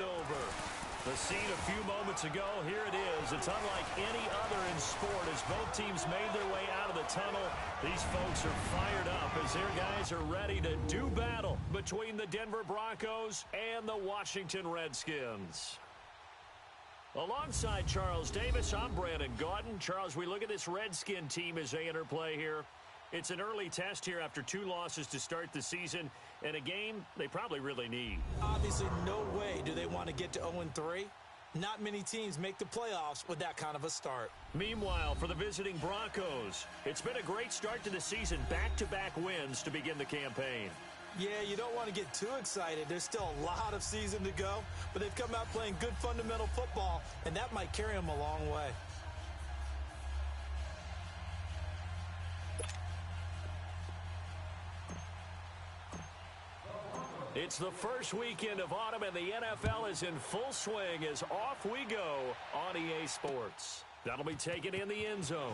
over. The scene a few moments ago, here it is. It's unlike any other in sport as both teams made their way out of the tunnel. These folks are fired up as their guys are ready to do battle between the Denver Broncos and the Washington Redskins. Alongside Charles Davis, I'm Brandon Gaudin. Charles, we look at this Redskin team as they interplay here. It's an early test here after 2 losses to start the season, and a game they probably really need. Obviously, no way do they want to get to 0-3. Not many teams make the playoffs with that kind of a start. Meanwhile, for the visiting Broncos, it's been a great start to the season. Back-to-back wins to begin the campaign. Yeah, you don't want to get too excited. There's still a lot of season to go, but they've come out playing good fundamental football, and that might carry them a long way. It's the first weekend of autumn, and the NFL is in full swing as off we go on EA Sports. That'll be taken in the end zone.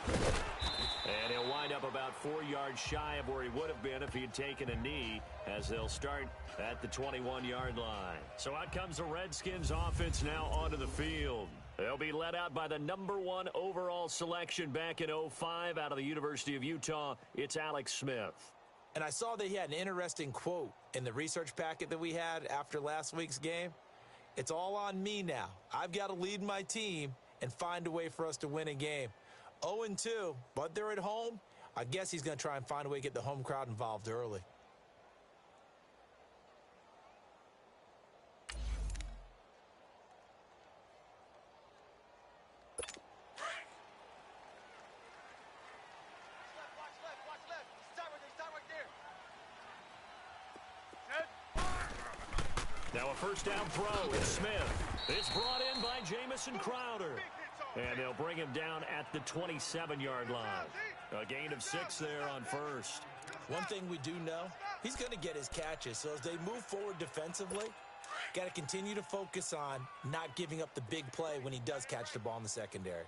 And he'll wind up about 4 yards shy of where he would have been if he had taken a knee, as they'll start at the 21-yard line. So out comes the Redskins offense now onto the field. They'll be led out by the #1 overall selection back in 2005 out of the University of Utah. It's Alex Smith. And I saw that he had an interesting quote in the research packet that we had after last week's game. It's all on me now. I've got to lead my team and find a way for us to win a game. 0-2, but they're at home. I guess he's going to try and find a way to get the home crowd involved early. Now a first down throw. It's Smith. It's brought in by Jamison Crowder. And they'll bring him down at the 27-yard line. A gain of 6 there on first. One thing we do know, he's going to get his catches. So as they move forward defensively, got to continue to focus on not giving up the big play when he does catch the ball in the secondary.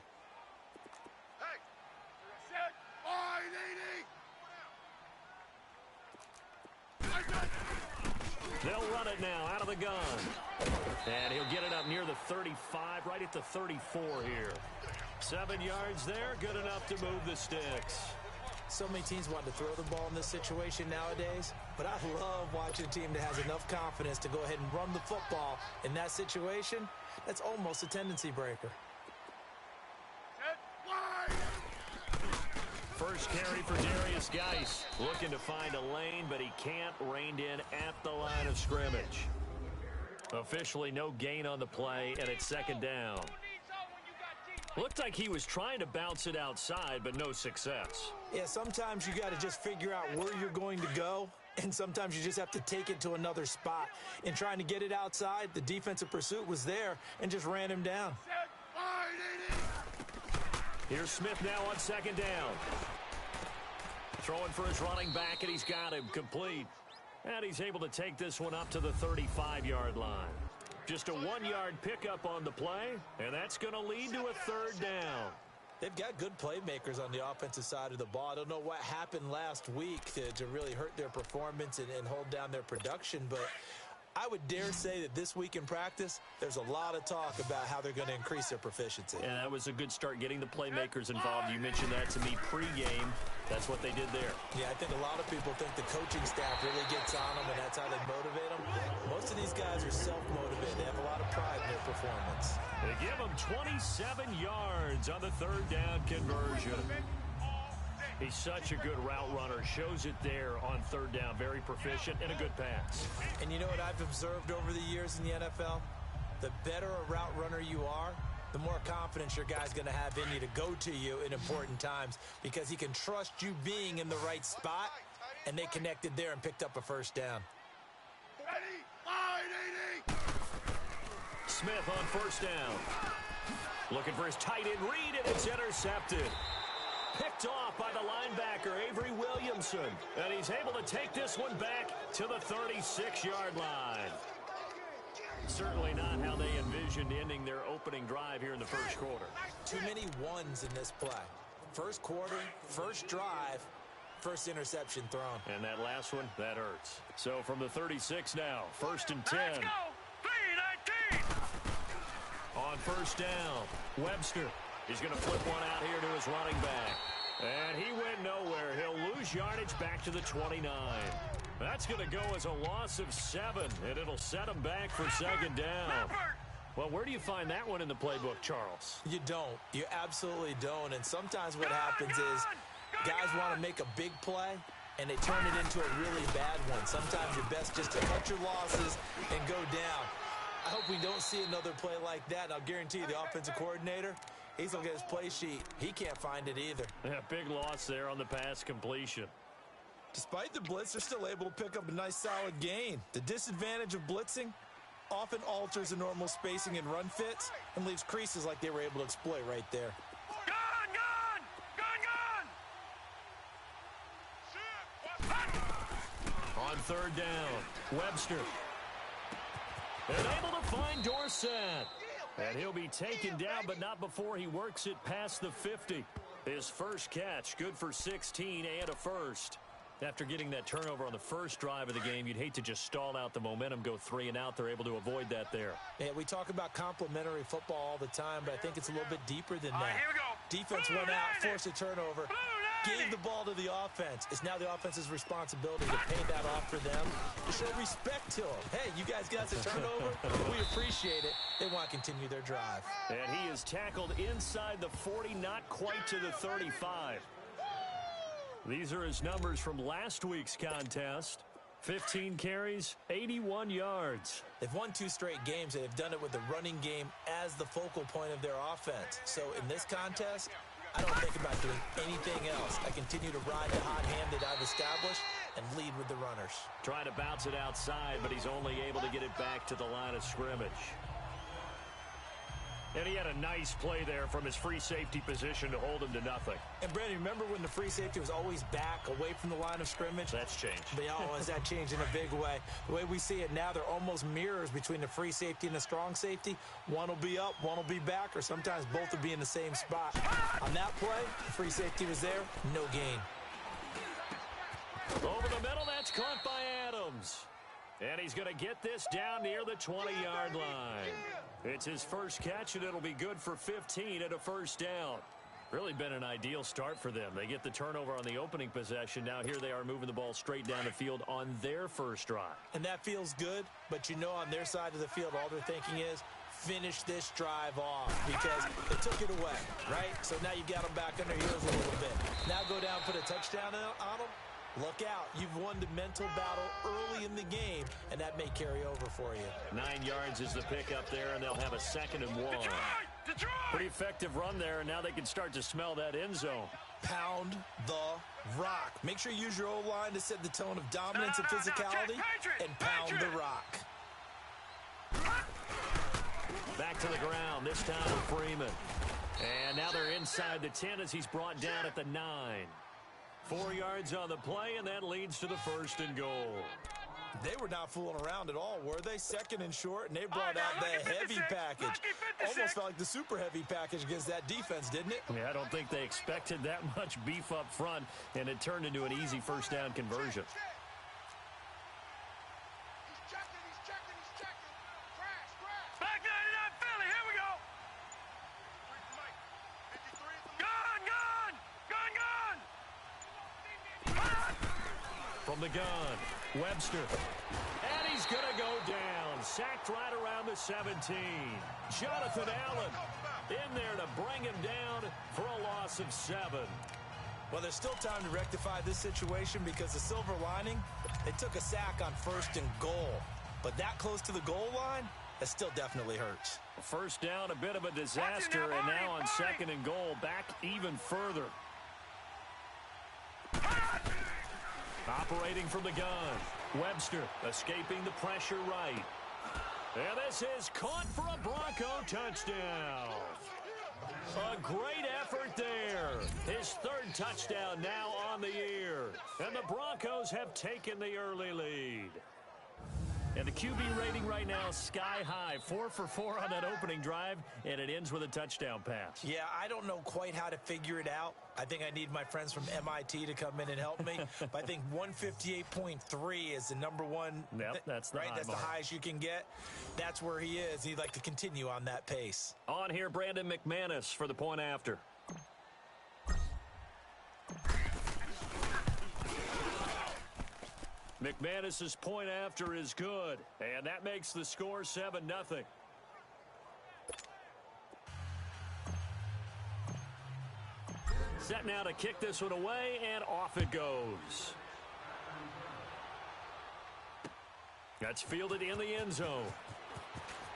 They'll run it now out of the gun. And he'll get it up near the 35, right at the 34 here. 7 yards there, good enough to move the sticks. So many teams want to throw the ball in this situation nowadays, but I love watching a team that has enough confidence to go ahead and run the football in that situation. That's almost a tendency breaker. First carry for Darius Geis. Looking to find a lane, but he can't. Reined in at the line of scrimmage. Officially no gain on the play, and it's second down. Looked like he was trying to bounce it outside, but no success. Yeah, sometimes you got to just figure out where you're going to go, and sometimes you just have to take it to another spot. In trying to get it outside, the defensive pursuit was there and just ran him down. Here's Smith now on second down. Throwing for his running back, and he's got him complete. And he's able to take this one up to the 35-yard line. Just a 1-yard pickup on the play, and that's going to lead to a third down. They've got good playmakers on the offensive side of the ball. I don't know what happened last week to really hurt their performance and hold down their production, but I would dare say that this week in practice, there's a lot of talk about how they're going to increase their proficiency. And that was a good start, getting the playmakers involved. You mentioned that to me pregame. That's what they did there. Yeah, I think a lot of people think the coaching staff really gets on them, and that's how they motivate them. Most of these guys are self-motivated. They have a lot of pride in their performance. They give them 27 yards on the third down conversion. He's such a good route runner. Shows it there on third down. Very proficient and a good pass. And you know what I've observed over the years in the NFL? The better a route runner you are, the more confidence your guy's going to have in you to go to you in important times, because he can trust you being in the right spot, and they connected there and picked up a first down. Smith on first down. Looking for his tight end read, and it's intercepted. Picked off by the linebacker, Avery Williamson. And he's able to take this one back to the 36-yard line. Certainly not how they envisioned ending their opening drive here in the first quarter. Too many ones in this play. First quarter, first drive, first interception thrown. And that last one, that hurts. So from the 36 now, first and 10. On first down, Webster. He's going to flip one out here to his running back. And he went nowhere. He'll lose yardage back to the 29. That's going to go as a loss of 7, and it'll set him back for second down. Well, where do you find that one in the playbook, Charles? You don't. You absolutely don't. And sometimes what happens is guys want to make a big play, and they turn it into a really bad one. Sometimes you're best just to cut your losses and go down. I hope we don't see another play like that. And I'll guarantee you the offensive coordinator, he's going to get his play sheet. He can't find it either. Yeah, big loss there on the pass completion. Despite the blitz, they're still able to pick up a nice solid gain. The disadvantage of blitzing often alters the normal spacing and run fits and leaves creases like they were able to exploit right there. On third down, Webster. And able to find Dorsett. And he'll be taken down, but not before he works it past the 50. His first catch, good for 16 and a first. After getting that turnover on the first drive of the game, you'd hate to just stall out the momentum, go 3 and out. They're able to avoid that there. Yeah, we talk about complementary football all the time, but I think it's a little bit deeper than that. Here we go. Defense went out, forced a turnover, gave the ball to the offense. It's now the offense's responsibility to pay that off for them, to show respect to them. Hey, you guys got the turnover. We appreciate it. They want to continue their drive. And he is tackled inside the 40, not quite to the 35. These are his numbers from last week's contest. 15 carries, 81 yards. They've won 2 straight games, and they've done it with the running game as the focal point of their offense. So in this contest, I don't think about doing anything else. I continue to ride the hot hand that I've established and lead with the runners. Trying to bounce it outside, but he's only able to get it back to the line of scrimmage. And he had a nice play there from his free safety position to hold him to nothing. And, Brandon, remember when the free safety was always back away from the line of scrimmage? That's changed. But, has that changed in a big way? The way we see it now, they're almost mirrors between the free safety and the strong safety. One will be up, one will be back, or sometimes both will be in the same spot. On that play, the free safety was there, no gain. Over the middle, that's caught by Adams. And he's going to get this down near the 20-yard line. It's his first catch, and it'll be good for 15 at a first down. Really been an ideal start for them. They get the turnover on the opening possession. Now here they are moving the ball straight down the field on their first drive. And that feels good, but on their side of the field, all they're thinking is, finish this drive off, because they took it away, right? So now you got them back on their heels a little bit. Now go down, put a touchdown on them. Look out. You've won the mental battle early in the game, and that may carry over for you. 9 yards is the pick up there, and they'll have a 2nd and 1. Detroit! Pretty effective run there, and now they can start to smell that end zone. Pound the rock. Make sure you use your O-line to set the tone of dominance and physicality, and pound the rock. Back to the ground, this time with Freeman. And now they're inside the 10 as he's brought down at the 9. 4 yards on the play, and that leads to the 1st and goal. They were not fooling around at all, were they? 2nd and short, and they brought out the heavy package. Almost felt like the super heavy package against that defense, didn't it? Yeah, I don't think they expected that much beef up front, and it turned into an easy first down conversion. From the gun, Webster. And he's going to go down. Sacked right around the 17. Jonathan Allen in there to bring him down for a loss of 7. Well, there's still time to rectify this situation because the silver lining, they took a sack on 1st and goal. But that close to the goal line, that still definitely hurts. First down, a bit of a disaster, and now on 2nd and goal, back even further. Operating from the gun, Webster escaping the pressure right. And this is caught for a Bronco touchdown. A great effort there. His 3rd touchdown now on the year. And the Broncos have taken the early lead. And the QB rating right now is sky high. 4 for 4 on that opening drive, and it ends with a touchdown pass. Yeah, I don't know quite how to figure it out. I think I need my friends from MIT to come in and help me. But I think 158.3 is the number one. Yep, that's the right. high That's mark. the highest you can get. That's where he is. He'd like to continue on that pace. On here, Brandon McManus for the point after. McManus's point after is good, and that makes the score 7-0. Set now to kick this one away, and off it goes. That's fielded in the end zone.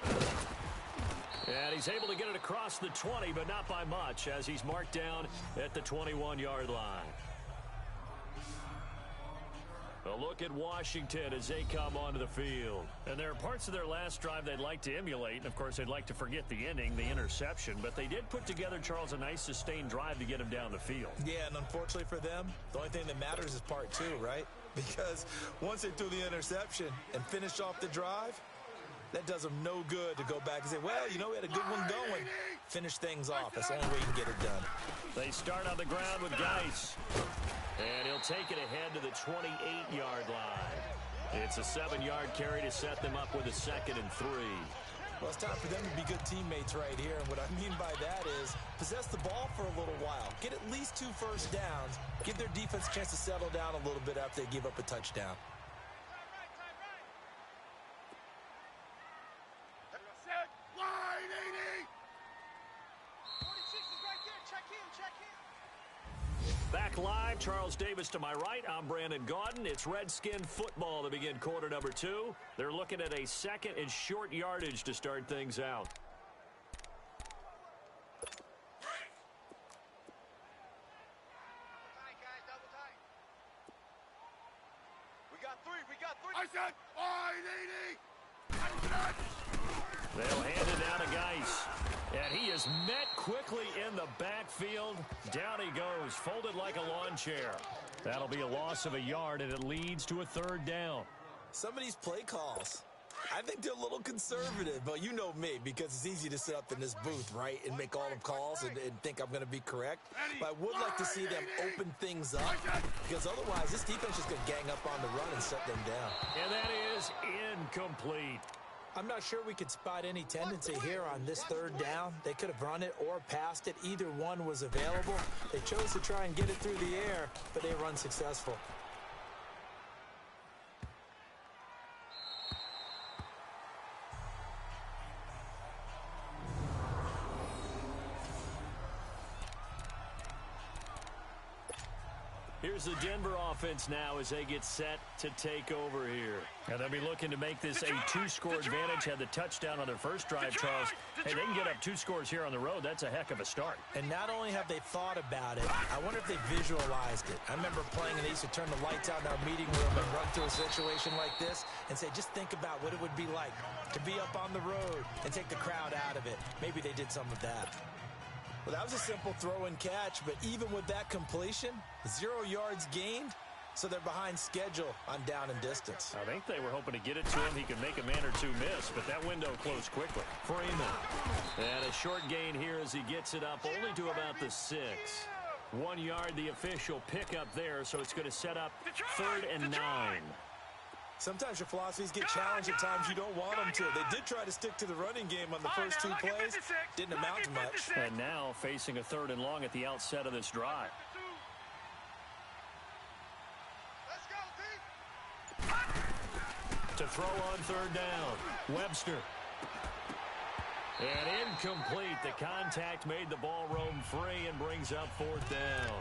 And he's able to get it across the 20, but not by much, as he's marked down at the 21-yard line. A look at Washington as they come onto the field. And there are parts of their last drive they'd like to emulate. And, of course, they'd like to forget the ending, the interception. But they did put together, Charles, a nice sustained drive to get him down the field. Yeah, and unfortunately for them, the only thing that matters is part 2, right? Because once they threw the interception and finished off the drive, that does them no good to go back and say, well, you know, we had a good one going. Finish things off. That's the only way you can get it done. They start on the ground with Geis. And he'll take it ahead to the 28-yard line. It's a 7-yard carry to set them up with a 2nd and 3. Well, it's time for them to be good teammates right here. And what I mean by that is possess the ball for a little while. Get at least 2 first downs. Give their defense a chance to settle down a little bit after they give up a touchdown. Back live, Charles Davis to my right. I'm Brandon Gaudin. It's Redskin football to begin quarter number 2. They're looking at a 2nd and short yardage to start things out. We got three. I said 580. They'll hand it down to Geis. And he is met quickly in the backfield. Down he goes, folded like a lawn chair. That'll be a loss of a yard, and it leads to a 3rd down. Some of these play calls, I think they're a little conservative. But you know me, because it's easy to sit up in this booth, right, and make all the calls and think I'm going to be correct. But I would like to see them open things up, because otherwise this defense is going to gang up on the run and shut them down. And that is incomplete. I'm not sure we could spot any tendency here on this 3rd down. They could have run it or passed it. Either one was available. They chose to try and get it through the air, but they were unsuccessful. Here's the Denver offense now as they get set to take over here. And they'll be looking to make this a 2-score advantage. Had the touchdown on their first drive, Charles. Hey, they can get up 2 scores here on the road. That's a heck of a start. And not only have they thought about it, I wonder if they visualized it. I remember playing and they used to turn the lights out in our meeting room and run through a situation like this and say, just think about what it would be like to be up on the road and take the crowd out of it. Maybe they did some of that. Well, that was a simple throw and catch, but even with that completion, 0 yards gained, so they're behind schedule on down and distance. I think they were hoping to get it to him. He could make a man or 2 miss, but that window closed quickly. Freeman. And a short gain here as he gets it up only to about the 6. 1 yard, the official pickup there, so it's going to set up 3rd and 9. Sometimes your philosophies get challenged at times you don't want them to. They did try to stick to the running game on the first 2 plays. Didn't amount to much. And now facing a 3rd and long at the outset of this drive. To throw on 3rd down. Webster. And incomplete. The contact made the ball roam free and brings up 4th down.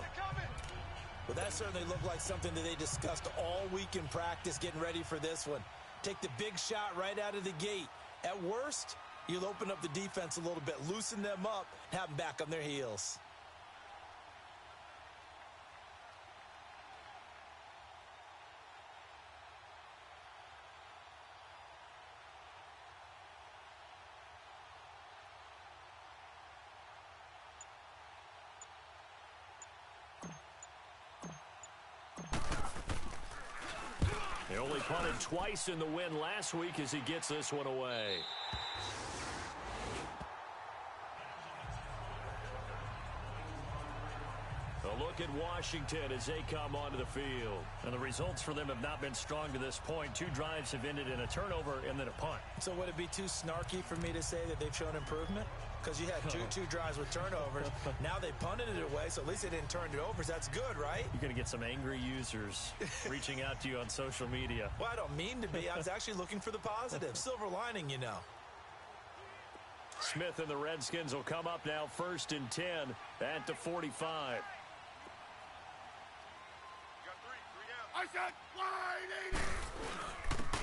Well, that certainly looked like something that they discussed all week in practice getting ready for this one. Take the big shot right out of the gate. At worst, you'll open up the defense a little bit, loosen them up, have them back on their heels. They only punted twice in the win last week as he gets this one away. A look at Washington as they come onto the field. And the results for them have not been strong to this point. 2 drives have ended in a turnover and then a punt. So would it be too snarky for me to say that they've shown improvement? Because you had two drives with turnovers. Now they punted it away, so at least they didn't turn it over. So that's good, right? You're going to get some angry users reaching out to you on social media. Well, I don't mean to be. I was actually looking for the positive. Silver lining, you know. Smith and the Redskins will come up now 1st and 10 at the 45.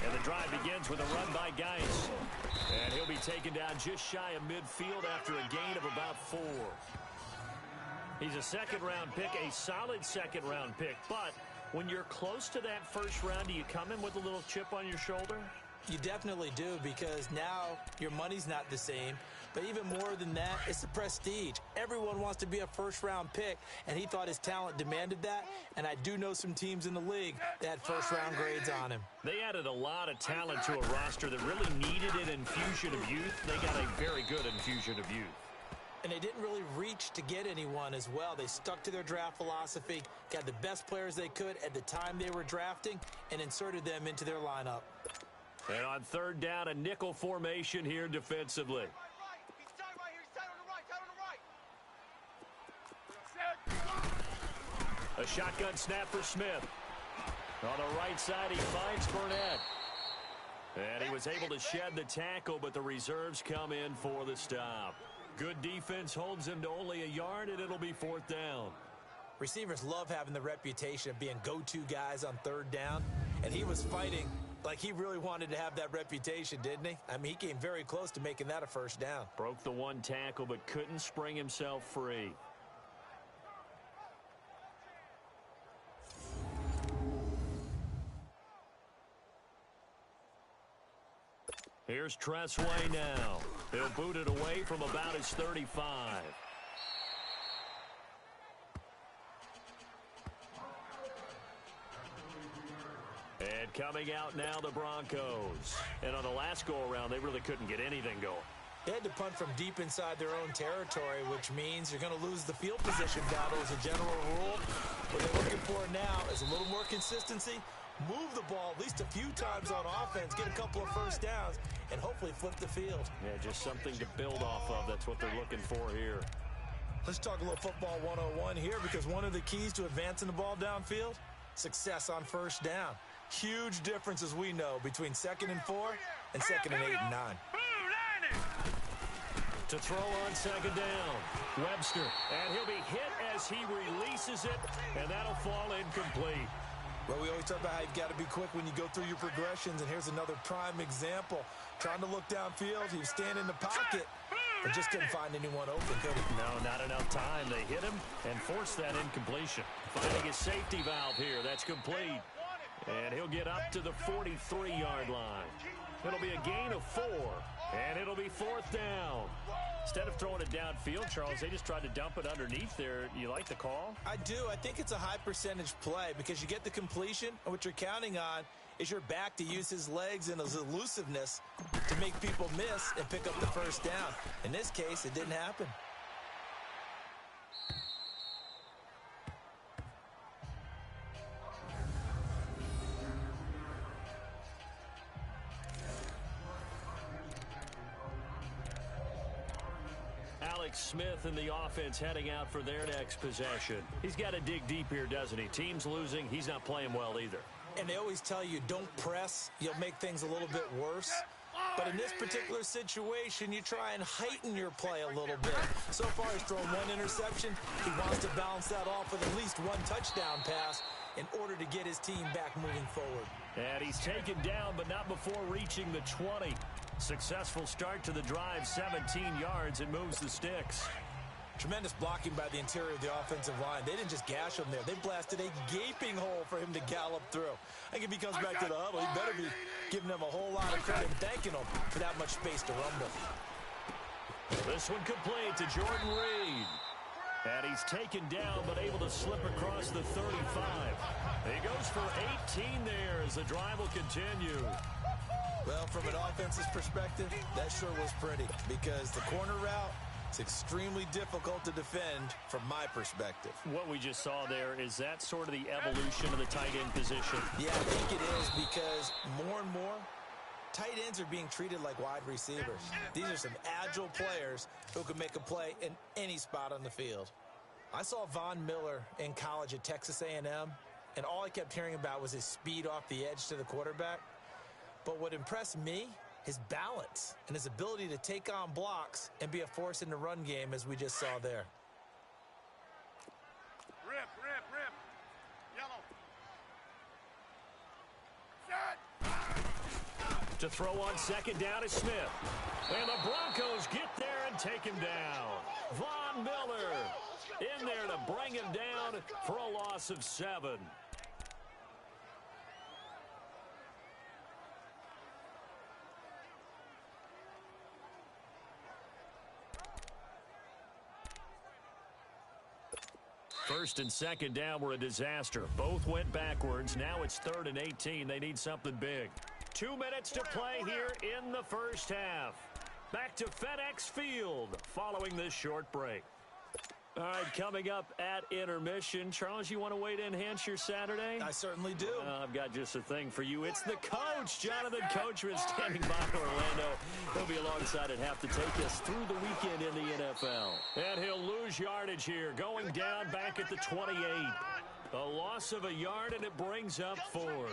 And the drive begins with a run by Geis. And he'll be taken down just shy of midfield after a gain of about 4. He's a second-round pick, a solid second-round pick. But when you're close to that first round, do you come in with a little chip on your shoulder? You definitely do, because now your money's not the same. But even more than that, it's the prestige. Everyone wants to be a first-round pick, and he thought his talent demanded that. And I do know some teams in the league that had first-round grades on him. They added a lot of talent to a roster that really needed an infusion of youth. They got a very good infusion of youth. And they didn't really reach to get anyone as well. They stuck to their draft philosophy, got the best players they could at the time they were drafting, and inserted them into their lineup. And on 3rd down, a nickel formation here defensively. A shotgun snap for Smith. On the right side, he finds Burnett. And he was able to shed the tackle, but the reserves come in for the stop. Good defense holds him to only a yard, and it'll be 4th down. Receivers love having the reputation of being go-to guys on 3rd down, and he was fighting like he really wanted to have that reputation, didn't he? I mean, he came very close to making that a 1st down. Broke the 1 tackle, but couldn't spring himself free. Here's Tressway now. He'll boot it away from about his 35. And coming out now, the Broncos. And on the last go-around, they really couldn't get anything going. They had to punt from deep inside their own territory, which means you're going to lose the field position battle as a general rule. What they're looking for now is a little more consistency, move the ball at least a few times on offense, get a couple of 1st downs, and hopefully flip the field. Yeah, just something to build off of. That's what they're looking for here. Let's talk a little football 101 here, because one of the keys to advancing the ball downfield, success on 1st down. Huge difference, as we know, between 2nd and 4 and 2nd and 8 and 9. To throw on 2nd down, Webster, and he'll be hit as he releases it, and that'll fall incomplete. Well, we always talk about how you've got to be quick when you go through your progressions, and here's another prime example. Trying to look downfield, he was standing in the pocket, but just couldn't find anyone open, could he? No, not enough time. They hit him and forced that incompletion. Finding his safety valve here, that's complete. And he'll get up to the 43-yard line. It'll be a gain of 4, and it'll be 4th down. Instead of throwing it downfield, Charles, they just tried to dump it underneath there. You like the call? I do. I think it's a high percentage play because you get the completion, and what you're counting on is your back to use his legs and his elusiveness to make people miss and pick up the 1st down. In this case, it didn't happen. Smith and the offense heading out for their next possession. He's got to dig deep here, doesn't he? Team's losing. He's not playing well either. And they always tell you, don't press. You'll make things a little bit worse. But in this particular situation, you try and heighten your play a little bit. So far, he's thrown 1 interception. He wants to balance that off with at least 1 touchdown pass in order to get his team back moving forward. And he's taken down, but not before reaching the 20. Successful start to the drive, 17 yards, and moves the sticks. Tremendous blocking by the interior of the offensive line. They didn't just gash him there. They blasted a gaping hole for him to gallop through. I think if he comes back to the huddle, he better be giving them a whole lot of credit and thanking them for that much space to rumble. This one complete to Jordan Reed. And he's taken down, but able to slip across the 35. He goes for 18 there as the drive will continue. Well, from an offensive perspective, that sure was pretty because the corner route is extremely difficult to defend from my perspective. What we just saw there, is that sort of the evolution of the tight end position? Yeah, I think it is because more and more, tight ends are being treated like wide receivers. These are some agile players who can make a play in any spot on the field. I saw Von Miller in college at Texas A&M, and all I kept hearing about was his speed off the edge to the quarterback. But what impressed me, his balance and his ability to take on blocks and be a force in the run game, as we just saw there. Rip. Yellow. Set. To throw on second down is Smith. And the Broncos get there and take him down. Von Miller in there to bring him down for a loss of 7. First and second down were a disaster. Both went backwards. Now it's 3rd and 18. They need something big. 2 minutes to play here in the first half. Back to FedEx Field following this short break. All right, coming up at intermission. Charles, you want to wait to enhance your Saturday? I certainly do. I've got just a thing for you. It's the coach, Jonathan Coachman, standing by Orlando. He'll be alongside at half to take us through the weekend in the NFL. And he'll lose yardage here, going down back at the 28. A loss of a yard, and it brings up 4th.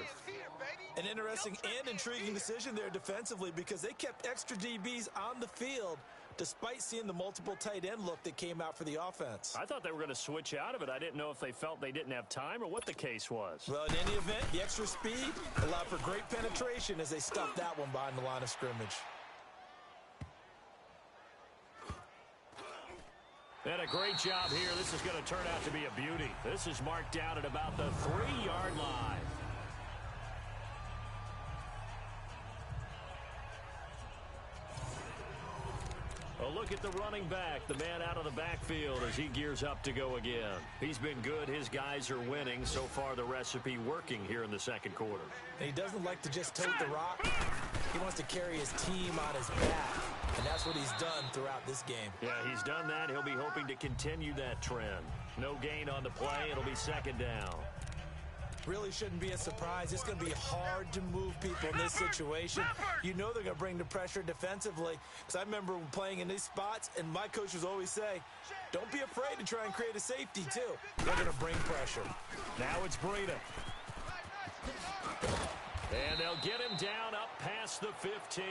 An interesting and intriguing decision there defensively because they kept extra DBs on the field despite seeing the multiple tight end look that came out for the offense. I thought they were going to switch out of it. I didn't know if they felt they didn't have time or what the case was. Well, in any event, the extra speed allowed for great penetration as they stuffed that one behind the line of scrimmage. And a great job here. This is going to turn out to be a beauty. This is marked down at about the 3-yard line. A look at the running back, the man out of the backfield as he gears up to go again. He's been good. His guys are winning. So far, the recipe working here in the second quarter. And he doesn't like to just tote the rock. He wants to carry his team on his back, and that's what he's done throughout this game. Yeah, he's done that. He'll be hoping to continue that trend. No gain on the play. It'll be second down. Really shouldn't be a surprise. It's going to be hard to move people in this situation. You know they're going to bring the pressure defensively. Because I remember playing in these spots, and my coaches always say, don't be afraid to try and create a safety, too. They're going to bring pressure. Now it's Breida. And they'll get him down up past the 15.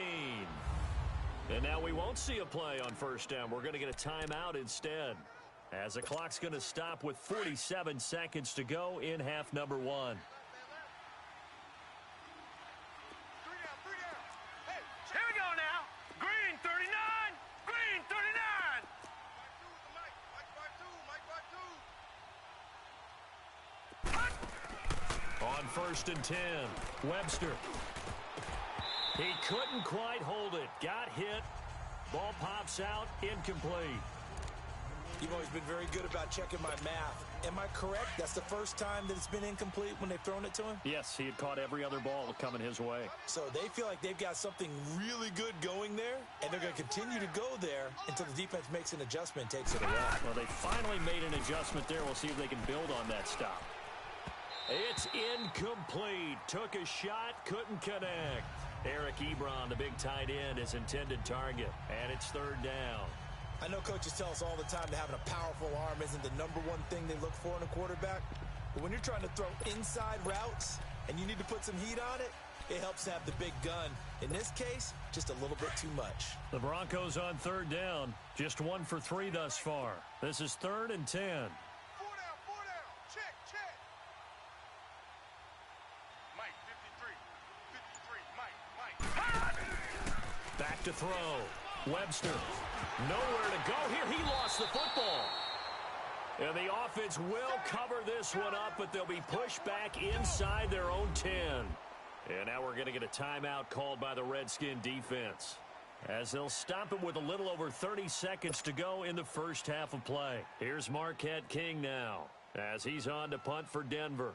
And now we won't see a play on first down. We're going to get a timeout instead, as the clock's going to stop with 47 seconds to go in half number 1. 3 down. Hey, here we go now. Green 39. Green 39. Mike 2. On first and 10, Webster. He couldn't quite hold it. Got hit. Ball pops out. Incomplete. You've always been very good about checking my math. Am I correct? That's the first time that it's been incomplete when they've thrown it to him? Yes, he had caught every other ball coming his way. So they feel like they've got something really good going there, and they're going to continue to go there until the defense makes an adjustment and takes it away. Well, they finally made an adjustment there. We'll see if they can build on that stop. It's incomplete. Took a shot, couldn't connect. Eric Ebron, the big tight end, his intended target. And it's third down. I know coaches tell us all the time that having a powerful arm isn't the number one thing they look for in a quarterback. But when you're trying to throw inside routes and you need to put some heat on it, it helps to have the big gun. In this case, just a little bit too much. The Broncos on third down. Just 1 for 3 thus far. This is 3rd and 10. 4 down. Check. Mike 53. Mike. Back to throw. Webster. Nowhere to go here. He lost the football. And the offense will cover this one up, but they'll be pushed back inside their own 10. And now we're going to get a timeout called by the Redskin defense. as they'll stop it with a little over 30 seconds to go in the first half of play. Here's Marquette King now as he's on to punt for Denver.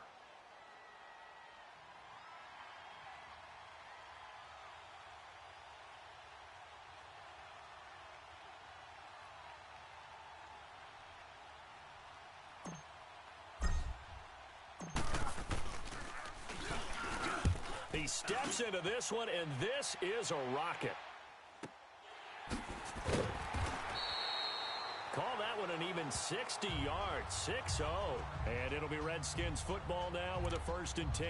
He steps into this one, and this is a rocket. Call that one an even 60 yards, 6-0. And it'll be Redskins football now with a 1st and 10.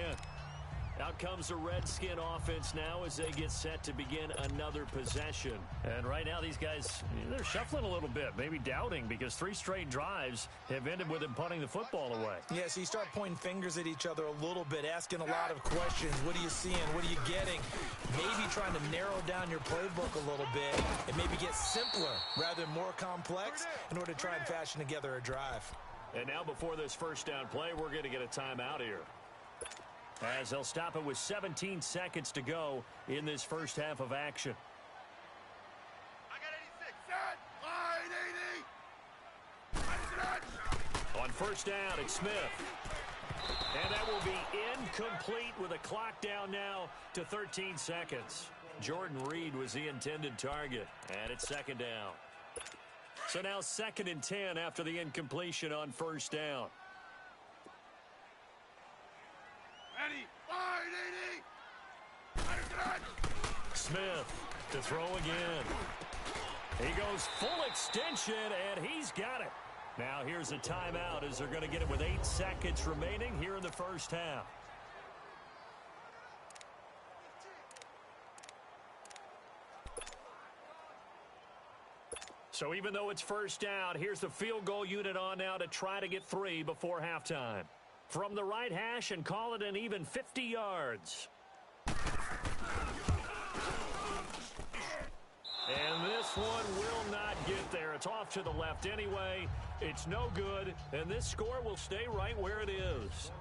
Out comes the Redskin offense now as they get set to begin another possession. And right now these guys, they're shuffling a little bit, maybe doubting, because 3 straight drives have ended with them punting the football away. Yeah, so you start pointing fingers at each other a little bit, asking a lot of questions. What are you seeing? What are you getting? Maybe trying to narrow down your playbook a little bit and maybe get simpler rather than more complex in order to try and fashion together a drive. And now before this first down play, we're going to get a timeout here, as they'll stop it with 17 seconds to go in this first half of action. I got 86. Set. Line 80. On first down, it's Smith. And that will be incomplete with a clock down now to 13 seconds. Jordan Reed was the intended target, and it's 2nd down. So now 2nd and 10 after the incompletion on first down. Ready. Line 80. Smith to throw again. He goes full extension, and he's got it. Now here's a timeout as they're going to get it with 8 seconds remaining here in the first half. So even though it's first down, here's the field goal unit on now to try to get 3 before halftime. From the right hash, and call it an even 50 yards. And this one will not get there. It's off to the left anyway. It's no good, and this score will stay right where it is.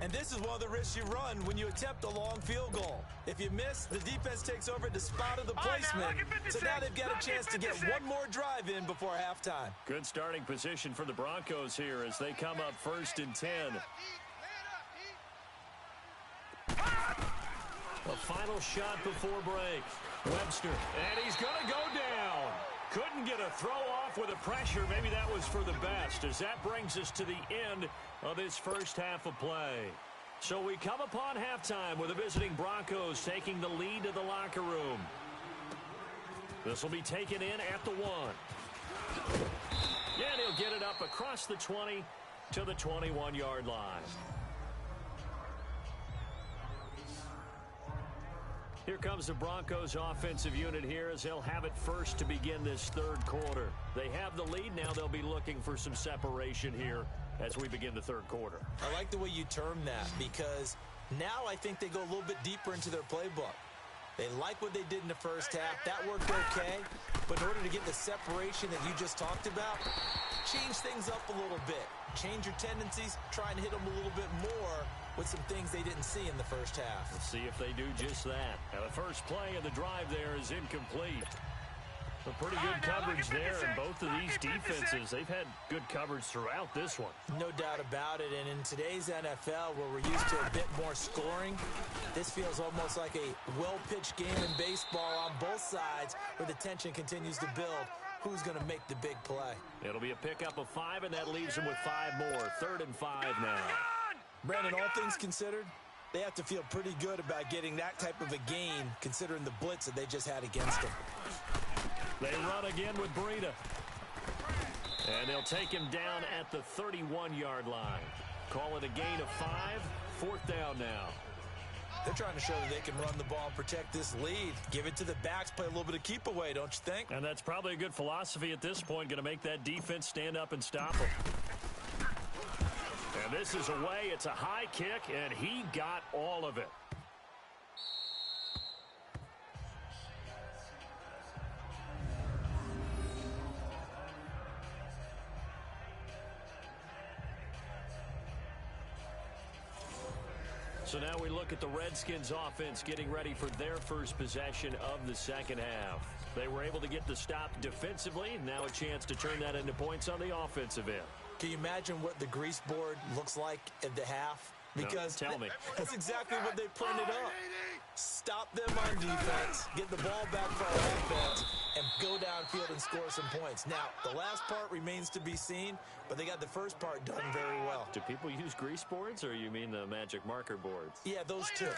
And this is one of the risks you run when you attempt a long field goal. If you miss, the defense takes over at the spot of the placement. So now they've got a chance to get one more drive in before halftime. Good starting position for the Broncos here as they come up 1st and 10. A final shot before break. Webster, and he's going to go down. Couldn't get a throw off with the pressure. Maybe that was for the best, as that brings us to the end of this first half of play. So we come upon halftime with the visiting Broncos taking the lead to the locker room. This will be taken in at the 1. Yeah, and he'll get it up across the 20 to the 21-yard line. Here comes the Broncos offensive unit here as they'll have it first to begin this 3rd quarter. They have the lead. Now they'll be looking for some separation here as we begin the 3rd quarter. I like the way you term that, because now I think they go a little bit deeper into their playbook. They like what they did in the first half. That worked okay. But in order to get the separation that you just talked about, change things up a little bit. Change your tendencies. Try and hit them a little bit more with some things they didn't see in the first half. Let's see if they do just that. Now the first play of the drive there is incomplete. A pretty good coverage there, and both of these defenses, they've had good coverage throughout this one. No doubt about it, and in today's NFL, where we're used to a bit more scoring, this feels almost like a well-pitched game in baseball on both sides, where the tension continues to build. Who's going to make the big play? It'll be a pickup of 5, and that leaves them with 5 more. 3rd and 5 now. Brandon, all things considered, they have to feel pretty good about getting that type of a gain, considering the blitz that they just had against them. They run again with Breida. And they'll take him down at the 31-yard line. Call it a gain of 5. 4th down now. They're trying to show that they can run the ball and protect this lead. Give it to the backs, play a little bit of keep away, don't you think? And that's probably a good philosophy at this point, going to make that defense stand up and stop them. And this is away. It's a high kick, and he got all of it. So now we look at the Redskins offense getting ready for their first possession of the second half. They were able to get the stop defensively. Now a chance to turn that into points on the offensive end. Can you imagine what the grease board looks like at the half? Because no, tell me. That's exactly what they printed up. Stop them on defense, get the ball back for our offense, and go downfield and score some points. Now, the last part remains to be seen, but they got the first part done very well. Do people use grease boards, or you mean the magic marker boards? Yeah, those two.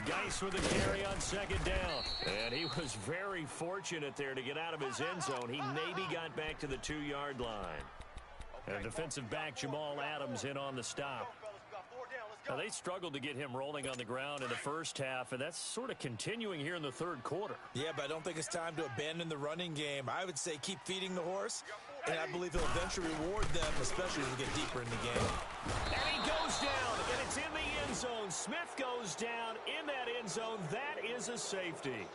Geis with a carry on second down. And he was very fortunate there to get out of his end zone. He maybe got back to the 2-yard line. And defensive back Jamal Adams in on the stop. Now, they struggled to get him rolling on the ground in the first half, and that's sort of continuing here in the third quarter. Yeah, but I don't think it's time to abandon the running game. I would say keep feeding the horse, and I believe he'll eventually reward them, especially as we get deeper in the game. And he goes down, and it's in the end zone. Smith goes down in that end zone. That is a safety.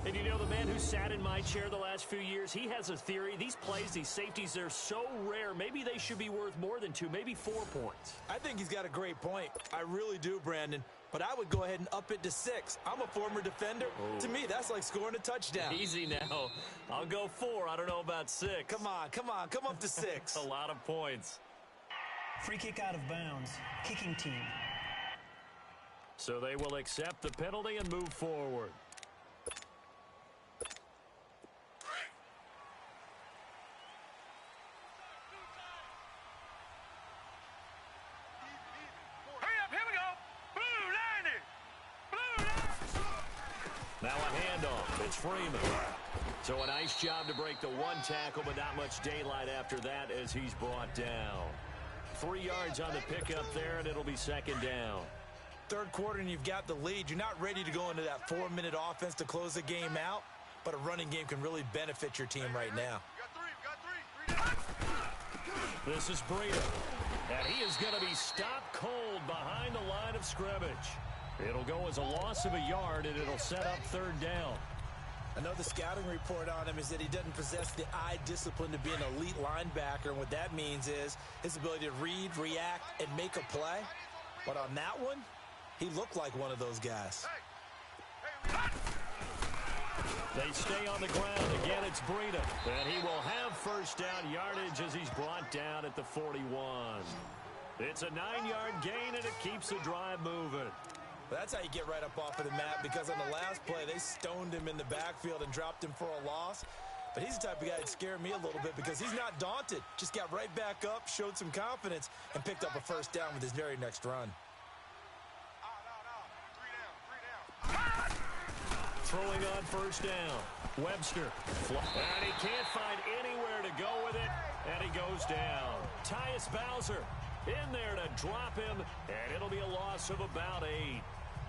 And you know, the man who sat in my chair the last few years, he has a theory. These plays, these safeties, they're so rare. Maybe they should be worth more than 2, maybe 4 points. I think he's got a great point. I really do, Brandon. But I would go ahead and up it to 6. I'm a former defender. Oh. To me, that's like scoring a touchdown. Easy now. I'll go 4. I don't know about 6. Come on. Come up to 6. A lot of points. Free kick out of bounds. Kicking team. So they will accept the penalty and move forward. Now a handoff. It's Freeman. So a nice job to break the 1 tackle, but not much daylight after that as he's brought down. 3 yards on the pickup there, and it'll be second down. Third quarter, and you've got the lead. You're not ready to go into that 4-minute offense to close the game out, but a running game can really benefit your team right now. This is Breida, and he is going to be stopped cold behind the line of scrimmage. It'll go as a loss of a yard, and it'll set up third down. I know the scouting report on him is that he doesn't possess the eye discipline to be an elite linebacker, and what that means is his ability to read, react, and make a play. But on that one, he looked like one of those guys. They stay on the ground. Again, it's Breida. And he will have first down yardage as he's brought down at the 41. It's a 9-yard gain, and it keeps the drive moving. That's how you get right up off of the mat, because on the last play, they stoned him in the backfield and dropped him for a loss. But he's the type of guy that scared me a little bit because he's not daunted. Just got right back up, showed some confidence, and picked up a first down with his very next run. Throwing on first down. Webster. And he can't find anywhere to go with it, and he goes down. Tyus Bowser in there to drop him, and it'll be a loss of about 8.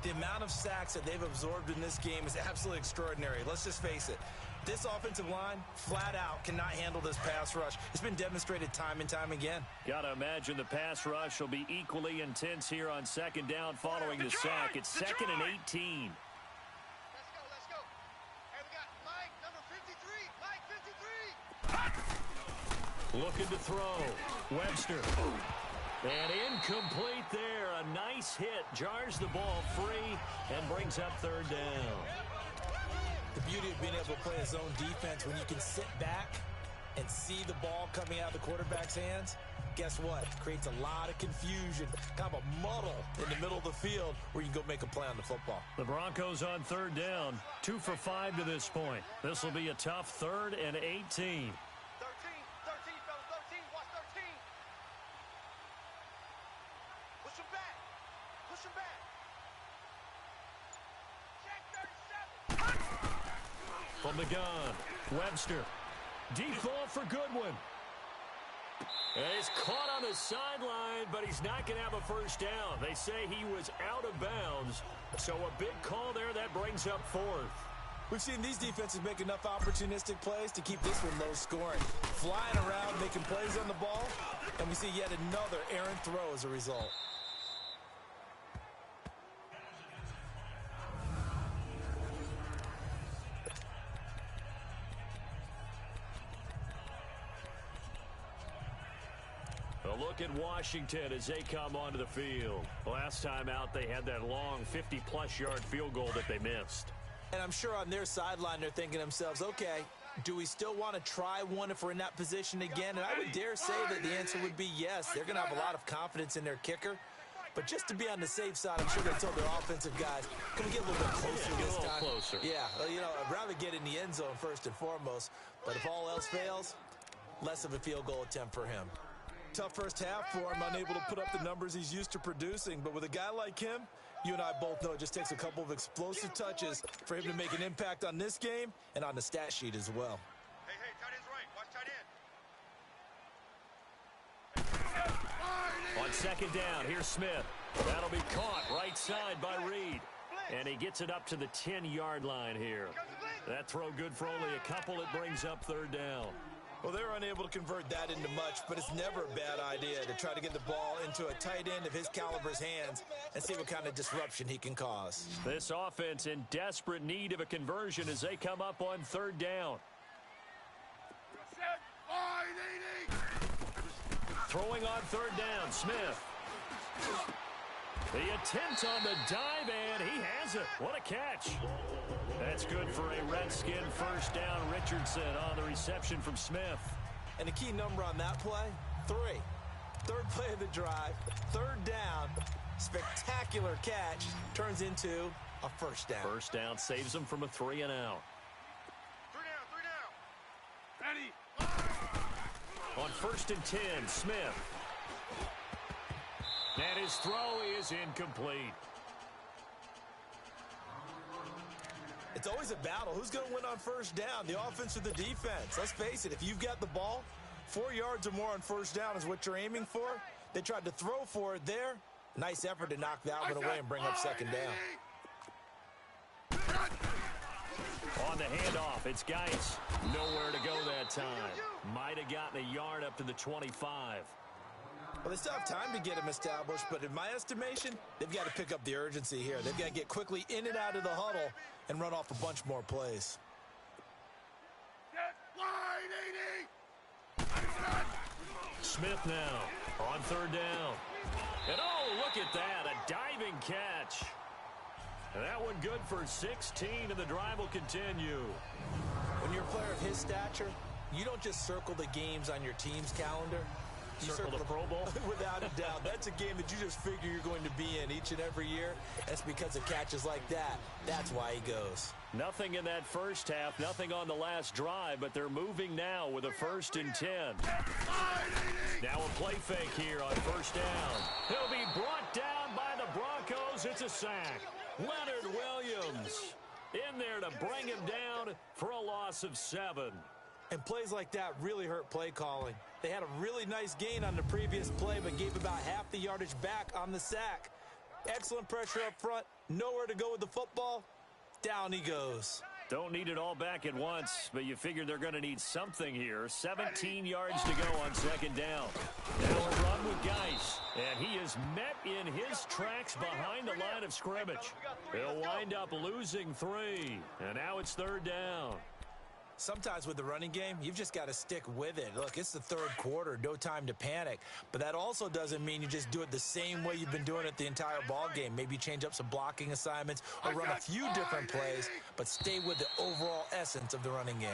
The amount of sacks that they've absorbed in this game is absolutely extraordinary. Let's just face it. This offensive line, flat out, cannot handle this pass rush. It's been demonstrated time and time again. Gotta imagine the pass rush will be equally intense here on second down following the sack. It's second and 18. Let's go. Hey, we got Mike, number 53. Mike 53. Looking to throw. Webster. And incomplete there. A nice hit. Jars the ball free and brings up third down. The beauty of being able to play a zone defense when you can sit back and see the ball coming out of the quarterback's hands, guess what? It creates a lot of confusion, kind of a muddle in the middle of the field where you can go make a play on the football. The Broncos on third down. 2 for 5 to this point. This will be a tough third and 18. From the gun, Webster. Deep ball for Goodwin. And he's caught on the sideline, but he's not going to have a first down. They say he was out of bounds, so a big call there that brings up fourth. We've seen these defenses make enough opportunistic plays to keep this one low scoring. Flying around, making plays on the ball, and we see yet another errant throw as a result. A look at Washington as they come onto the field. Last time out, they had that long 50-plus yard field goal that they missed. And I'm sure on their sideline they're thinking to themselves, okay, do we still want to try one if we're in that position again? And I would dare say that the answer would be yes. They're going to have a lot of confidence in their kicker. But just to be on the safe side, I'm sure they told their offensive guys, can we get a little bit closer this time? Closer. Yeah, you know, I'd rather get in the end zone first and foremost. But if all else fails, less of a field goal attempt for him. Tough first half for him, unable to put up the numbers he's used to producing. But with a guy like him, you and I both know it just takes a couple of explosive touches for him to make an impact on this game and on the stat sheet as well. Hey, tight end's right. Watch tight end. On second down, here's Smith. That'll be caught right side by Reed. And he gets it up to the 10-yard line here. That throw good for only a couple. It brings up third down. Well, they were unable to convert that into much, but it's never a bad idea to try to get the ball into a tight end of his caliber's hands and see what kind of disruption he can cause. This offense in desperate need of a conversion as they come up on third down. Throwing on third down, Smith. The attempt on the dive, and he has it. What a catch. That's good for a Redskin first down. Richardson on the reception from Smith. And the key number on that play, 3. Third play of the drive, third down, spectacular catch, turns into a first down. First down saves them from a 3 and out. 3 down. Ready. On first and 10, Smith. And his throw is incomplete. It's always a battle. Who's going to win on first down, the offense or the defense? Let's face it, if you've got the ball, 4 yards or more on first down is what you're aiming for. They tried to throw for it there. Nice effort to knock that one away and bring up second down. On the handoff, it's Geis. Nowhere to go that time. Might have gotten a yard up to the 25. Well, they still have time to get him established, but in my estimation, they've got to pick up the urgency here. They've got to get quickly in and out of the huddle and run off a bunch more plays. Smith now on third down. And oh, look at that, a diving catch. And that one good for 16, and the drive will continue. When you're a player of his stature, you don't just circle the games on your team's calendar. You circle the Pro Bowl? Without a doubt. That's a game that you just figure you're going to be in each and every year. That's because of catches like that. That's why he goes. Nothing in that first half, nothing on the last drive, but they're moving now with a first and 10. Now a play fake here on first down. He'll be brought down by the Broncos. It's a sack. Leonard Williams in there to bring him down for a loss of 7. And plays like that really hurt play calling. They had a really nice gain on the previous play, but gave about half the yardage back on the sack. Excellent pressure up front. Nowhere to go with the football. Down he goes. Don't need it all back at once, but you figure they're going to need something here. 17 yards to go on second down. Now a run with Geis, and he is met in his tracks behind the line of scrimmage. He'll wind up losing 3, and now it's third down. Sometimes with the running game, you've just got to stick with it. Look, it's the third quarter, no time to panic. But that also doesn't mean you just do it the same way you've been doing it the entire ball game. Maybe change up some blocking assignments or run a few different plays, but stay with the overall essence of the running game.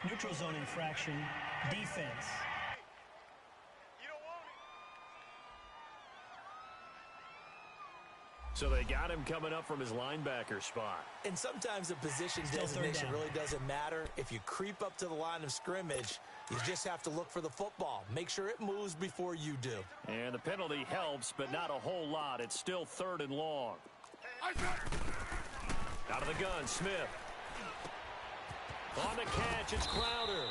Neutral zone infraction, defense. So they got him coming up from his linebacker spot. And sometimes the position designation really doesn't matter. If you creep up to the line of scrimmage, you just have to look for the football. Make sure it moves before you do. And the penalty helps, but not a whole lot. It's still third and long. Out of the gun, Smith. On the catch, it's Crowder.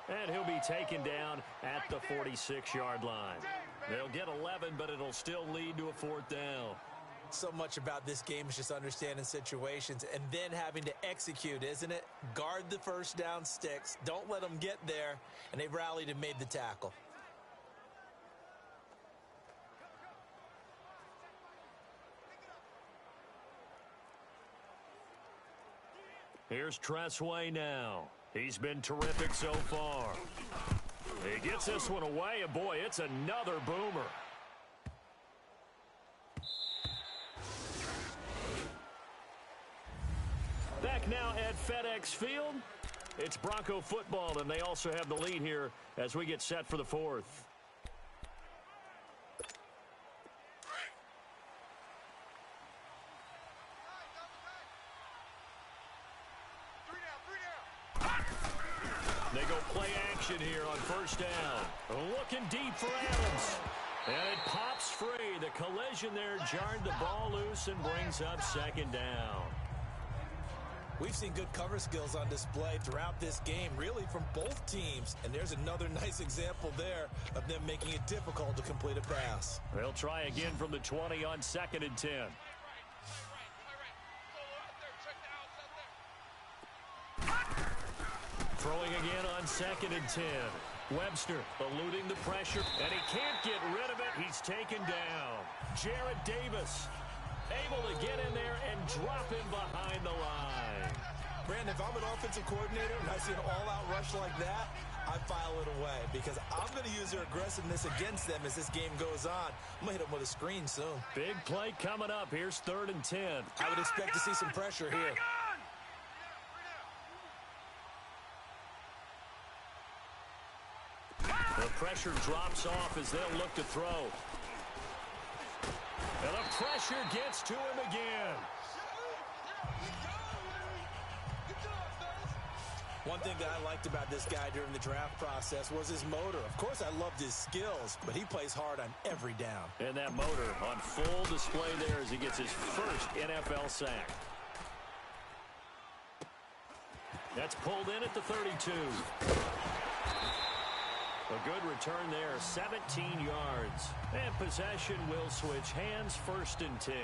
And he'll be taken down at the 46-yard line. They'll get 11, but it'll still lead to a fourth down. So much about this game is just understanding situations and then having to execute, isn't it? Guard the first down sticks. Don't let them get there. And they rallied and made the tackle. Here's Tressway now. He's been terrific so far. He gets this one away, and boy, it's another boomer. Back now at FedEx Field. It's Bronco football, and they also have the lead here as we get set for the fourth. They go play action here on first down. Looking deep for Adams. And it pops free. The collision there jarred the ball loose and brings up second down. We've seen good cover skills on display throughout this game, really from both teams. And there's another nice example there of them making it difficult to complete a pass. They'll try again from the 20 on 2nd and 10. Throwing again on 2nd and 10. Webster eluding the pressure, and he can't get rid of it. He's taken down. Jarrett Davis able to get in there and drop him behind the line. Brandon, if I'm an offensive coordinator and I see an all-out rush like that, I file it away because I'm going to use their aggressiveness against them as this game goes on. I'm going to hit them with a screen soon. Big play coming up. Here's 3rd and 10. I would expect to see some pressure here. The pressure drops off as they'll look to throw. And the pressure gets to him again. One thing that I liked about this guy during the draft process was his motor. Of course, I loved his skills, but he plays hard on every down. And that motor on full display there as he gets his first NFL sack. That's pulled in at the 32. A good return there, 17 yards. And possession will switch hands, 1st and 10.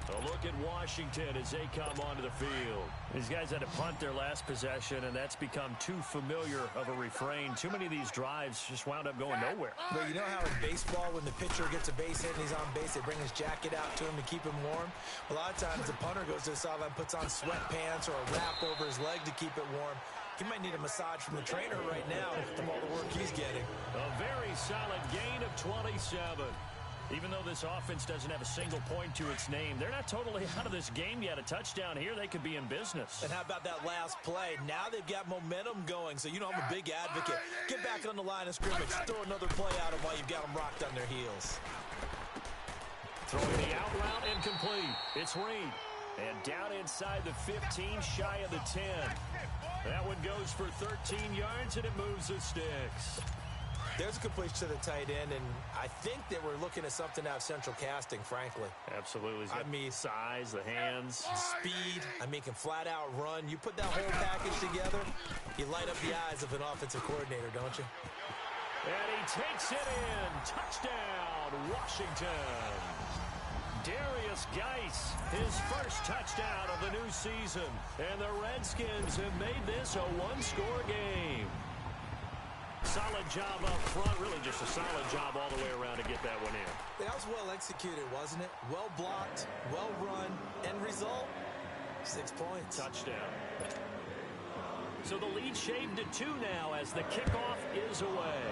A look at Washington as they come onto the field. These guys had to punt their last possession, and that's become too familiar of a refrain. Too many of these drives just wound up going nowhere. But you know how in baseball, when the pitcher gets a base hit and he's on base, they bring his jacket out to him to keep him warm? A lot of times the punter goes to the sideline, puts on sweatpants or a wrap over his leg to keep it warm. He might need a massage from the trainer right now from all the work he's getting. A very solid gain of 27. Even though this offense doesn't have a single point to its name, they're not totally out of this game yet. A touchdown here, they could be in business. And how about that last play? Now they've got momentum going, so you know I'm a big advocate. Get back on the line of scrimmage. Throw another play at them while you've got them rocked on their heels. Throwing the out route incomplete. It's Reed. And down inside the 15, shy of the 10. That one goes for 13 yards, and it moves the sticks. There's a completion to the tight end, and I think that we're looking at something out of central casting, frankly. Absolutely. I mean, size, the hands. Speed. I mean, can flat out run. You put that whole package together, you light up the eyes of an offensive coordinator, don't you? And he takes it in. Touchdown, Washington. Darius Geis, his first touchdown of the new season. And the Redskins have made this a one-score game. Solid job up front, really just a solid job all the way around to get that one in. That was well executed, wasn't it? Well blocked, well run, end result, 6 points. Touchdown. So the lead shaved to 2 now as the kickoff is away.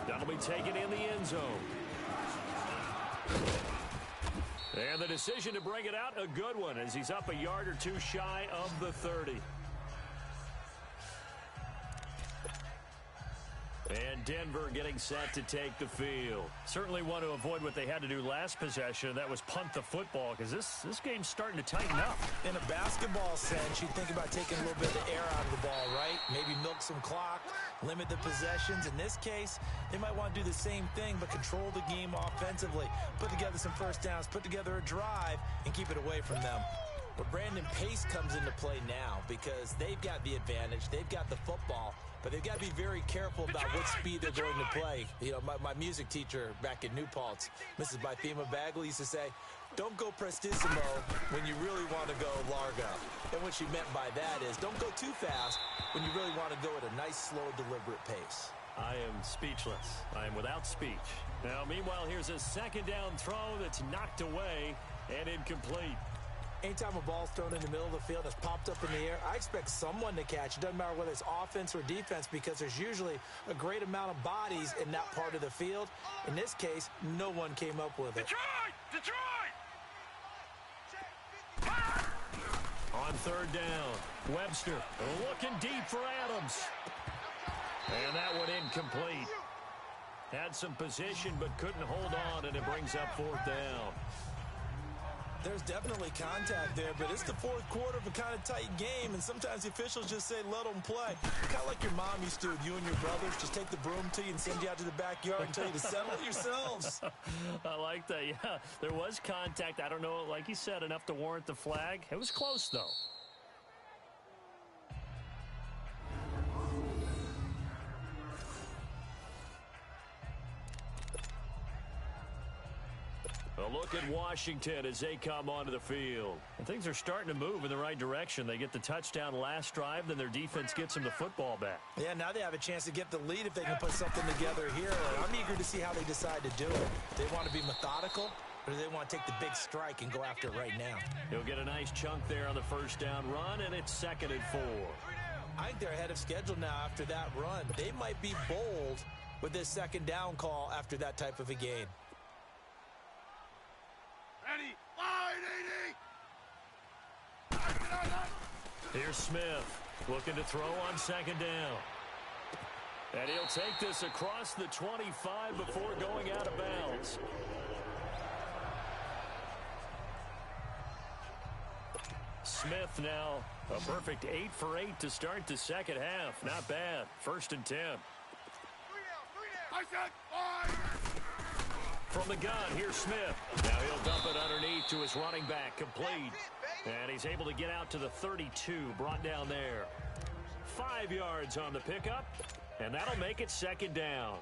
That'll be taken in the end zone. And the decision to bring it out, a good one, as he's up a yard or two shy of the 30. And Denver getting set to take the field. Certainly want to avoid what they had to do last possession. That was punt the football, because this game's starting to tighten up. In a basketball sense, you think about taking a little bit of the air out of the ball, right? Maybe milk some clock, limit the possessions. In this case, they might want to do the same thing, but control the game offensively. Put together some first downs, put together a drive, and keep it away from them. But Brandon, pace comes into play now because they've got the advantage. They've got the football, but they've got to be very careful about what speed they're going to play. You know, my music teacher back in New Paltz, Mrs. Bythema Bagley, used to say, don't go prestissimo when you really want to go largo. And what she meant by that is don't go too fast when you really want to go at a nice, slow, deliberate pace. I am speechless. I am without speech. Now, meanwhile, here's a second down throw that's knocked away and incomplete. Anytime a ball's thrown in the middle of the field that's popped up in the air, I expect someone to catch. It doesn't matter whether it's offense or defense because there's usually a great amount of bodies in that part of the field. In this case, no one came up with it. Detroit! On third down, Webster looking deep for Adams. And that one incomplete. Had some position but couldn't hold on, and it brings up fourth down. There's definitely contact there, but it's the fourth quarter of a kind of tight game, and sometimes the officials just say, let them play. Kind of like your mom used to with you and your brothers. Just take the broom to you and send you out to the backyard and tell you to settle it yourselves. I like that, yeah. There was contact. I don't know, like you said, enough to warrant the flag. It was close, though. A look at Washington as they come onto the field. And things are starting to move in the right direction. They get the touchdown last drive, then their defense gets them the football back. Yeah, now they have a chance to get the lead if they can put something together here. I'm eager to see how they decide to do it. They want to be methodical, or do they want to take the big strike and go after it right now? He'll get a nice chunk there on the first down run, and it's 2nd and 4. I think they're ahead of schedule now after that run. They might be bold with this second down call after that type of a gain. Ready, line, 80. Here's Smith looking to throw on second down. And he'll take this across the 25 before going out of bounds. Smith now a perfect 8 for 8 to start the second half. Not bad. 1st and 10. I said, line. From the gun, here's Smith. Now he'll dump it underneath to his running back, complete. And he's able to get out to the 32, brought down there. 5 yards on the pickup, and that'll make it 2nd down.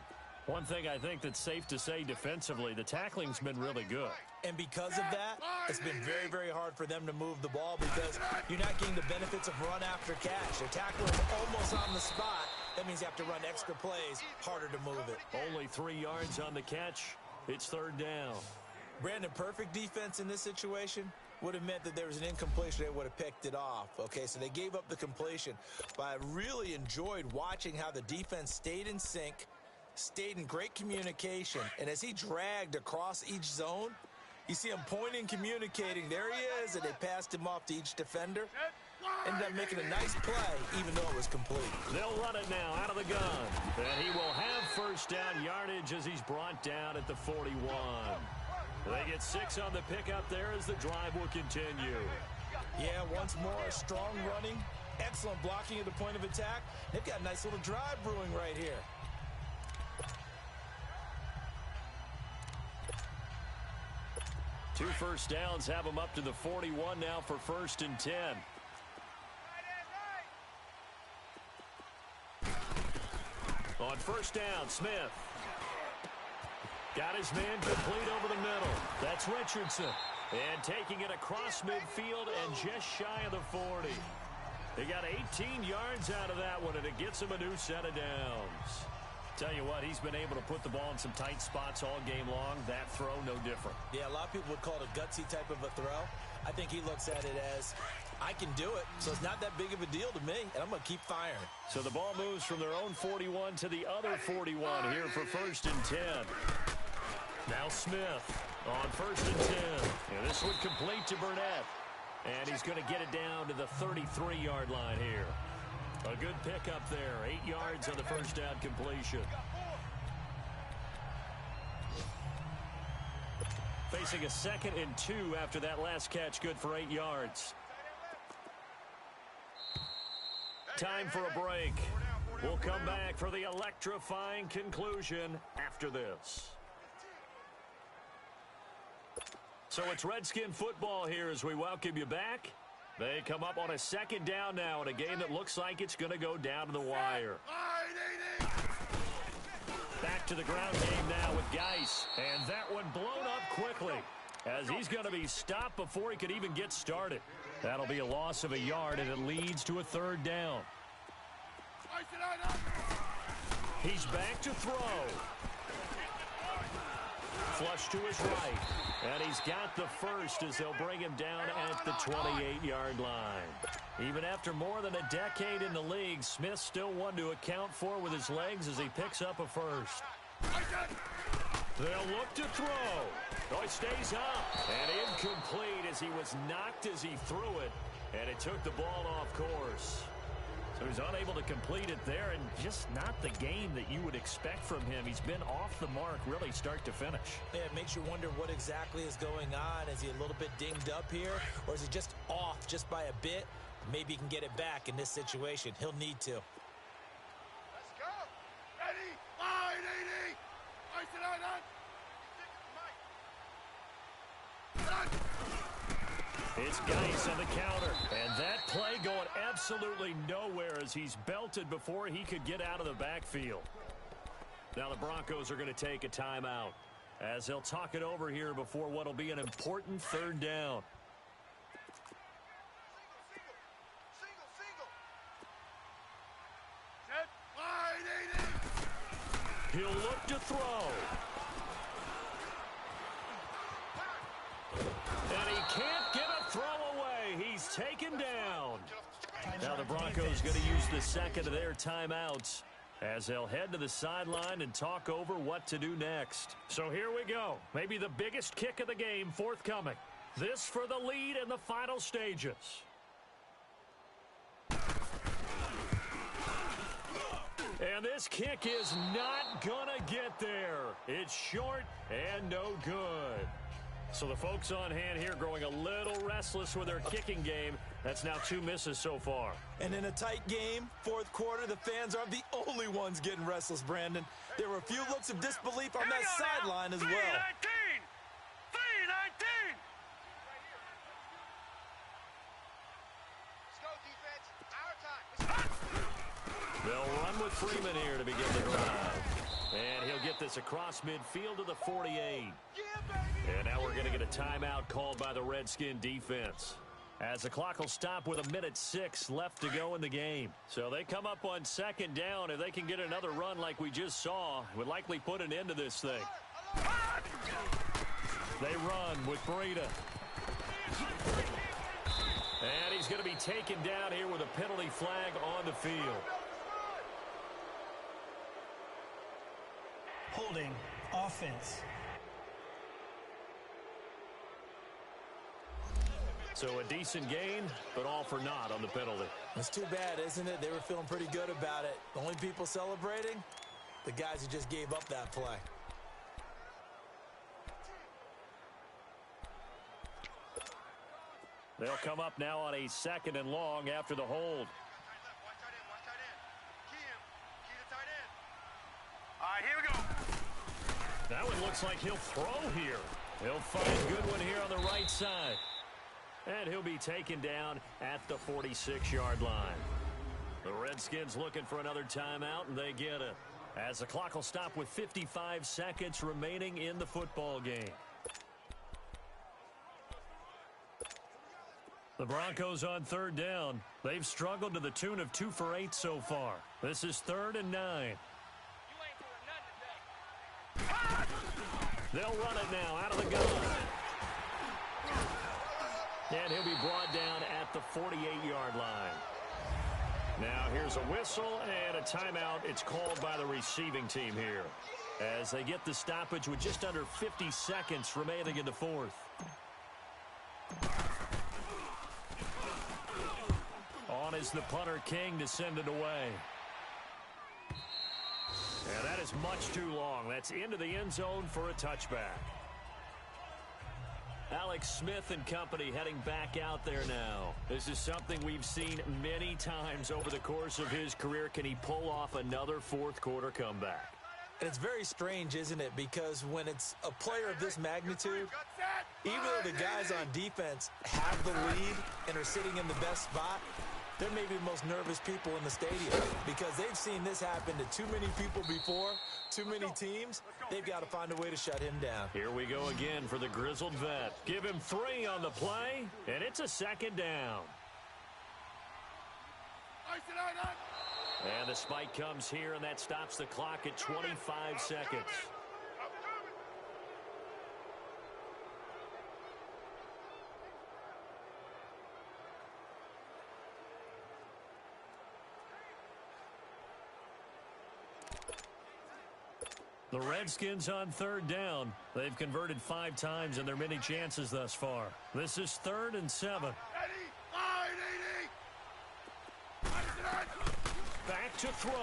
One thing I think that's safe to say defensively, the tackling's been really good. And because of that, it's been very, very hard for them to move the ball because you're not getting the benefits of run after catch. Their tackler is almost on the spot. That means you have to run extra plays, harder to move it. Only 3 yards on the catch. It's 3rd down. Brandon, perfect defense in this situation would have meant that there was an incompletion. They would have picked it off. Okay, so they gave up the completion. But I really enjoyed watching how the defense stayed in sync, stayed in great communication. And as he dragged across each zone, you see him pointing, communicating. There he is, and they passed him off to each defender. Ended up making a nice play, even though it was complete. They'll run it now out of the gun. And he will have 1st down yardage as he's brought down at the 41. They get 6 on the pickup there as the drive will continue. Yeah, once more, strong running, excellent blocking at the point of attack. They've got a nice little drive brewing right here. Two 1st downs have them up to the 41 now for 1st and 10. On 1st down, Smith. Got his man complete over the middle. That's Richardson. And taking it across midfield and just shy of the 40. They got 18 yards out of that one, and it gets him a new set of downs. Tell you what, he's been able to put the ball in some tight spots all game long. That throw, no different. Yeah, a lot of people would call it a gutsy type of a throw. I think he looks at it as, I can do it, so it's not that big of a deal to me, and I'm going to keep firing. So the ball moves from their own 41 to the other 41 here for 1st and 10. Now Smith on 1st and 10. And this would complete to Burnett. And he's going to get it down to the 33-yard line here. A good pickup there. 8 yards on the 1st down completion. Facing a 2nd and 2 after that last catch. Good for 8 yards. Time for a break. We'll come back for the electrifying conclusion after this. So it's Redskin football here as we welcome you back. They come up on a second down now in a game that looks like it's going to go down to the wire. Back to the ground game now with Geis. And that one blown up quickly as he's going to be stopped before he could even get started. That'll be a loss of a yard, and it leads to a third down. He's back to throw. Flush to his right. And he's got the first as they'll bring him down at the 28-yard line. Even after more than a decade in the league, Smith's still one to account for with his legs as he picks up a first. They'll look to throw. Oh, it stays up. And incomplete as he was knocked as he threw it. And it took the ball off course. So he's unable to complete it there, and just not the game that you would expect from him. He's been off the mark really start to finish. Yeah, it makes you wonder what exactly is going on. Is he a little bit dinged up here, or is he just off just by a bit? Maybe he can get it back in this situation. He'll need to. Let's go. Ready? Line 80. It's Geis on the counter, and that play going absolutely nowhere as he's belted before he could get out of the backfield. Now the Broncos are going to take a timeout as they'll talk it over here before what will be an important third down. He'll look to throw. And he can't get a throw away. He's taken down. Now the Broncos going to use the second of their timeouts as they'll head to the sideline and talk over what to do next. So here we go. Maybe the biggest kick of the game forthcoming. This for the lead in the final stages. And this kick is not gonna get there. It's short and no good. So the folks on hand here growing a little restless with their kicking game. That's now 2 misses so far. And in a tight game, fourth quarter, the fans aren't the only ones getting restless, Brandon. There were a few looks of disbelief on that sideline as well. 3-19. They'll run with Freeman here to begin the drive. And he'll get this across midfield to the 48. And now we're going to get a timeout called by the Redskin defense, as the clock will stop with 1:06 left to go in the game. So they come up on second down. If they can get another run like we just saw, it would likely put an end to this thing. They run with Breida. And he's going to be taken down here with a penalty flag on the field. Holding offense. So a decent gain, but all for naught on the penalty. It's too bad, isn't it? They were feeling pretty good about it. The only people celebrating, the guys who just gave up that play. They'll come up now on a second and long after the hold. All right, here we go. That one looks like he'll throw here. He'll find Goodwin here on the right side. And he'll be taken down at the 46-yard line. The Redskins looking for another timeout, and they get it, as the clock will stop with 55 seconds remaining in the football game. The Broncos on third down. They've struggled to the tune of 2 for 8 so far. This is 3rd and 9. They'll run it now out of the gun. And he'll be brought down at the 48-yard line. Now here's a whistle and a timeout. It's called by the receiving team here, as they get the stoppage with just under 50 seconds remaining in the fourth. On is the punter King to send it away. And that is much too long. That's into the end zone for a touchback. Alex Smith and company heading back out there now. This is something we've seen many times over the course of his career. Can he pull off another fourth quarter comeback? And it's very strange, isn't it? Because when it's a player of this magnitude, even though the guys on defense have the lead and are sitting in the best spot, they're maybe the most nervous people in the stadium because they've seen this happen to too many people before, too many teams. They've got to find a way to shut him down. Here we go again for the grizzled vet. Give him 3 on the play, and it's a second down. And the spike comes here, and that stops the clock at 25 seconds. The Redskins on 3rd down. They've converted 5 times in their many chances thus far. This is 3rd and 7. Back to throw.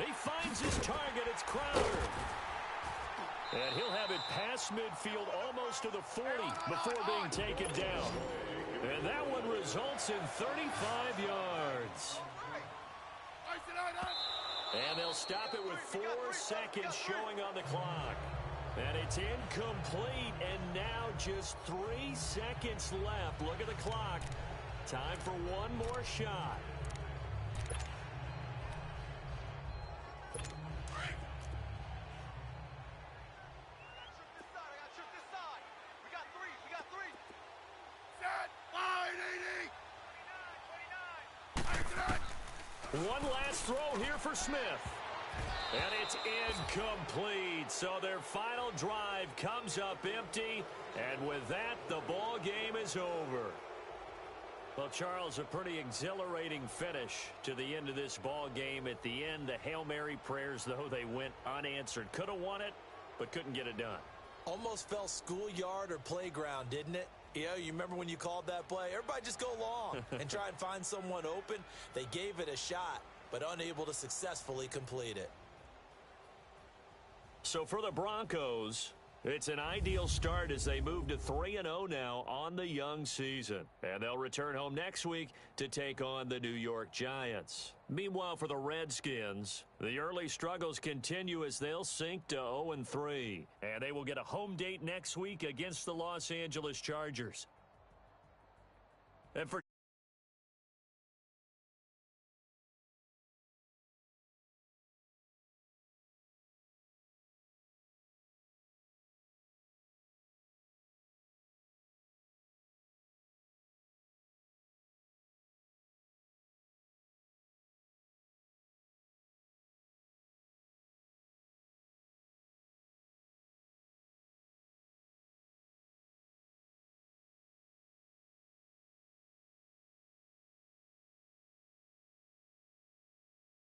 He finds his target. It's Crowder. And he'll have it past midfield almost to the 40 before being taken down. And that one results in 35 yards. And they'll stop it with 4 seconds showing on the clock. And it's incomplete, and now just 3 seconds left. Look at the clock. Time for one more shot. One last throw here for Smith. And it's incomplete. So their final drive comes up empty. And with that, the ball game is over. Well, Charles, a pretty exhilarating finish to the end of this ball game. At the end, the Hail Mary prayers, though, they went unanswered. Could have won it, but couldn't get it done. Almost felt schoolyard or playground, didn't it? Yeah, you remember when you called that play? Everybody just go long and try and find someone open. They gave it a shot, but unable to successfully complete it. So for the Broncos, it's an ideal start as they move to 3-0 now on the young season. And they'll return home next week to take on the New York Giants. Meanwhile, for the Redskins, the early struggles continue as they'll sink to 0-3. And they will get a home date next week against the Los Angeles Chargers. And for